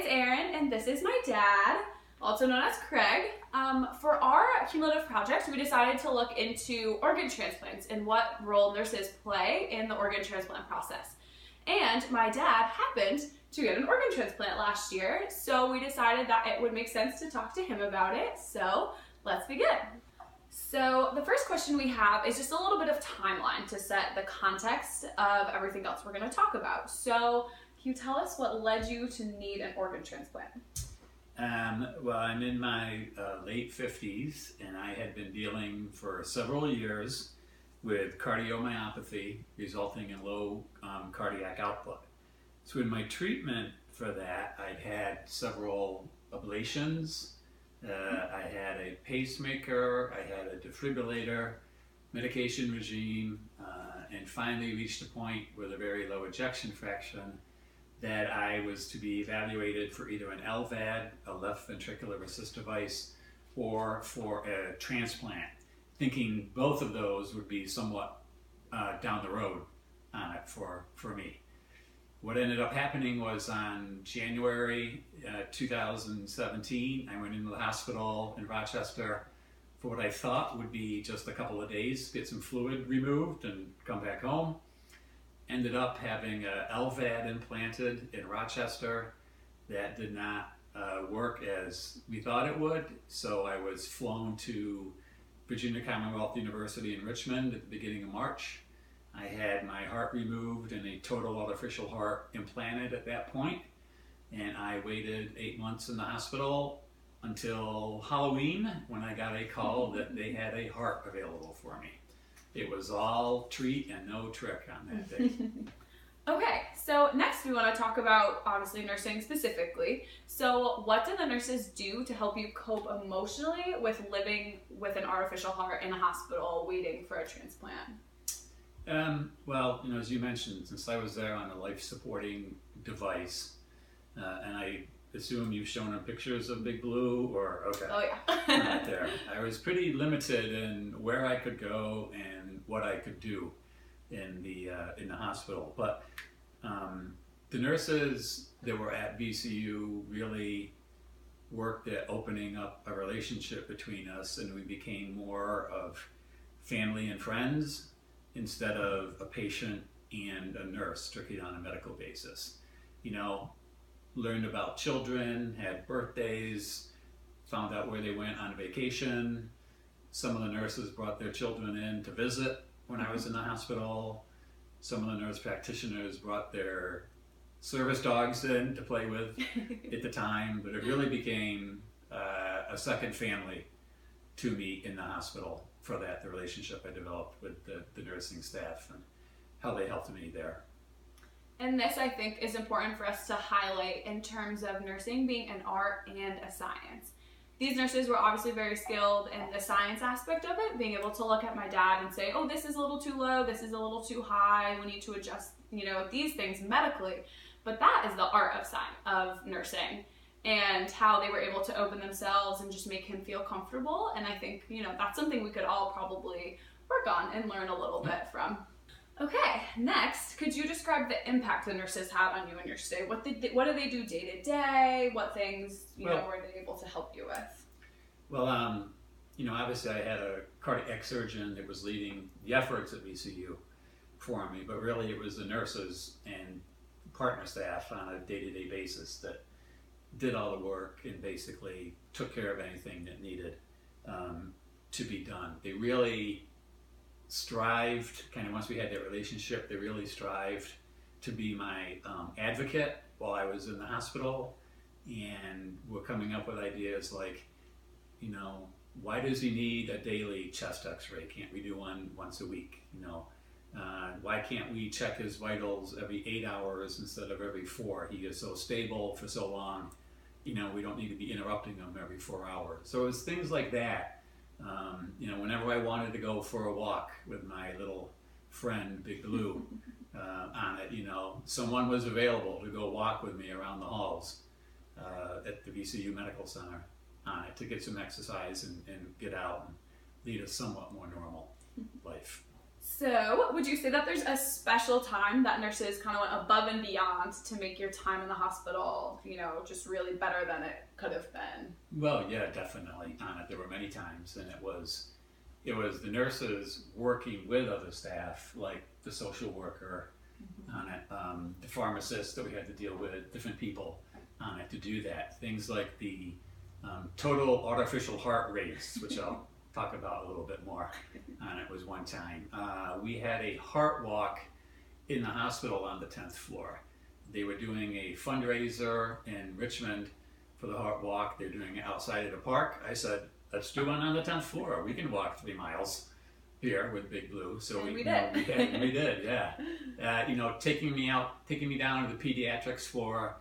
is Erin, and this is my dad, also known as Craig. For our cumulative project, we decided to look into organ transplants and what role nurses play in the organ transplant process. And my dad happened to get an organ transplant last year, so we decided that it would make sense to talk to him about it. So let's begin. So the first question we have is just a little bit of timeline to set the context of everything else we're going to talk about. So can you tell us what led you to need an organ transplant? Well, I'm in my late 50s, and I had been dealing for several years with cardiomyopathy resulting in low cardiac output. So in my treatment for that, I'd had several ablations, I had a pacemaker, I had a defibrillator, medication regime, and finally reached a point with a very low ejection fraction that I was to be evaluated for either an LVAD, a left ventricular assist device, or for a transplant, thinking both of those would be somewhat down the road for me. What ended up happening was on January 2017, I went into the hospital in Rochester for what I thought would be just a couple of days, get some fluid removed and come back home. Ended up having a LVAD implanted in Rochester that did not work as we thought it would, so I was flown to Virginia Commonwealth University in Richmond at the beginning of March. I had my heart removed and a total artificial heart implanted at that point, and I waited 8 months in the hospital until Halloween when I got a call that they had a heart available for me. It was all treat and no trick on that day. Okay, so next we want to talk about, obviously, nursing specifically. So what do the nurses do to help you cope emotionally with living with an artificial heart in a hospital waiting for a transplant? Well, as you mentioned, since I was there on a life-supporting device, and I assume you've shown them pictures of Big Blue, or okay. Oh yeah. Right there. I was pretty limited in where I could go and what I could do in the hospital. But the nurses that were at VCU really worked at opening up a relationship between us, and we became more of family and friends instead of a patient and a nurse, strictly on a medical basis. Learned about children, had birthdays, found out where they went on vacation. Some of the nurses brought their children in to visit when I was in the hospital. Some of the nurse practitioners brought their service dogs in to play with at the time, but it really became a second family to me in the hospital for that, the relationship I developed with the nursing staff and how they helped me there. And this, I think, is important for us to highlight in terms of nursing being an art and a science. These nurses were obviously very skilled in the science aspect of it, being able to look at my dad and say, oh, this is a little too low, this is a little too high, we need to adjust, these things medically. But that is the art of science, of nursing, and how they were able to open themselves and just make him feel comfortable. And I think, that's something we could all probably work on and learn a little bit from. Okay, next, could you describe the impact the nurses had on you in your stay? What do they do day to day? What things, were they able to help you with? Well, obviously I had a cardiac surgeon that was leading the efforts at VCU for me, but really it was the nurses and partner staff on a day-to-day basis that did all the work and basically took care of anything that needed to be done. They really strived, once we had that relationship, they really strived to be my advocate while I was in the hospital, and were coming up with ideas like, why does he need a daily chest x-ray? Can't we do one once a week? Why can't we check his vitals every 8 hours instead of every 4? He is so stable for so long, we don't need to be interrupting him every 4 hours. So it was things like that. Whenever I wanted to go for a walk with my little friend, Big Blue, on it, someone was available to go walk with me around the halls at the VCU Medical Center on it to get some exercise and get out and lead a somewhat more normal life. So, would you say that there's a special time that nurses kind of went above and beyond to make your time in the hospital, just really better than it could have been? Well, yeah, definitely. On it, there were many times, and it was the nurses working with other staff, like the social worker on it, the pharmacist that we had to deal with, different people on it to do that. Things like the total artificial heart rates, which I'll talk about a little bit more on it, was one time. We had a heart walk in the hospital on the 10th floor. They were doing a fundraiser in Richmond for the heart walk. They're doing it outside of the park. I said, let's do one on the 10th floor. We can walk 3 miles here with Big Blue. So we did. We did, yeah. Taking me down to the pediatrics floor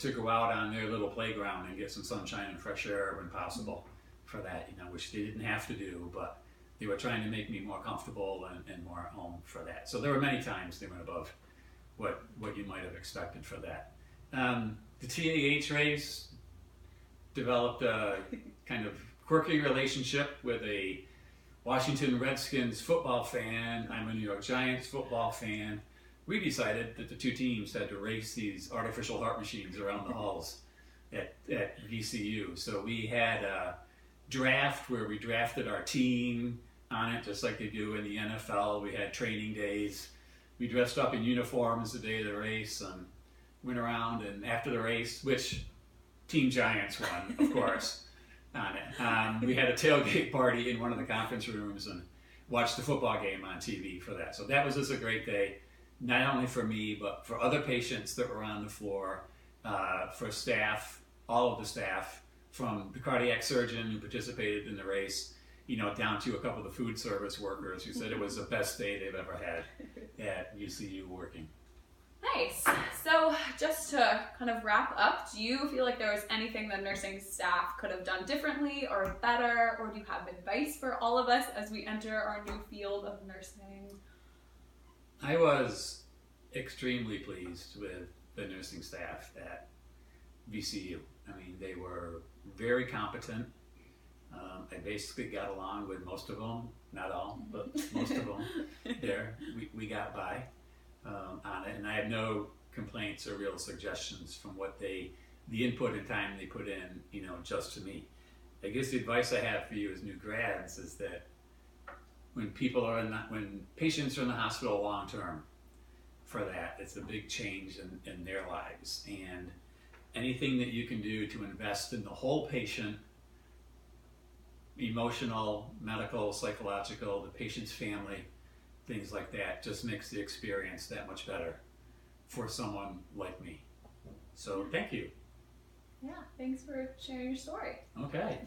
to go out on their little playground and get some sunshine and fresh air when possible for that, which they didn't have to do, but they were trying to make me more comfortable and more at home for that. So there were many times they went above what you might have expected for that. The TAH race developed a kind of quirky relationship with a Washington Redskins football fan. I'm a New York Giants football fan. We decided that the two teams had to race these artificial heart machines around the halls at VCU. So we had a draft where we drafted our team on it, just like they do in the NFL. We had training days. We dressed up in uniforms the day of the race and went around, and after the race, which Team Giants won, of course, on it. We had a tailgate party in one of the conference rooms and watched the football game on TV for that. So that was just a great day, not only for me, but for other patients that were on the floor, for staff, all of the staff, from the cardiac surgeon who participated in the race, down to a couple of the food service workers who said it was the best day they've ever had at UCU working. Nice. So just to kind of wrap up, do you feel like there was anything the nursing staff could have done differently or better, or do you have advice for all of us as we enter our new field of nursing? I was extremely pleased with the nursing staff at VCU. I mean, they were very competent. I basically got along with most of them, not all, but most of them there. We got by on it, and I have no complaints or real suggestions from the input and time they put in, just to me. I guess the advice I have for you as new grads is that when patients are in the hospital long term for that, it's a big change in their lives, and anything that you can do to invest in the whole patient, emotional, medical, psychological, the patient's family, things like that, just makes the experience that much better for someone like me. So thank you. Yeah, thanks for sharing your story. Okay.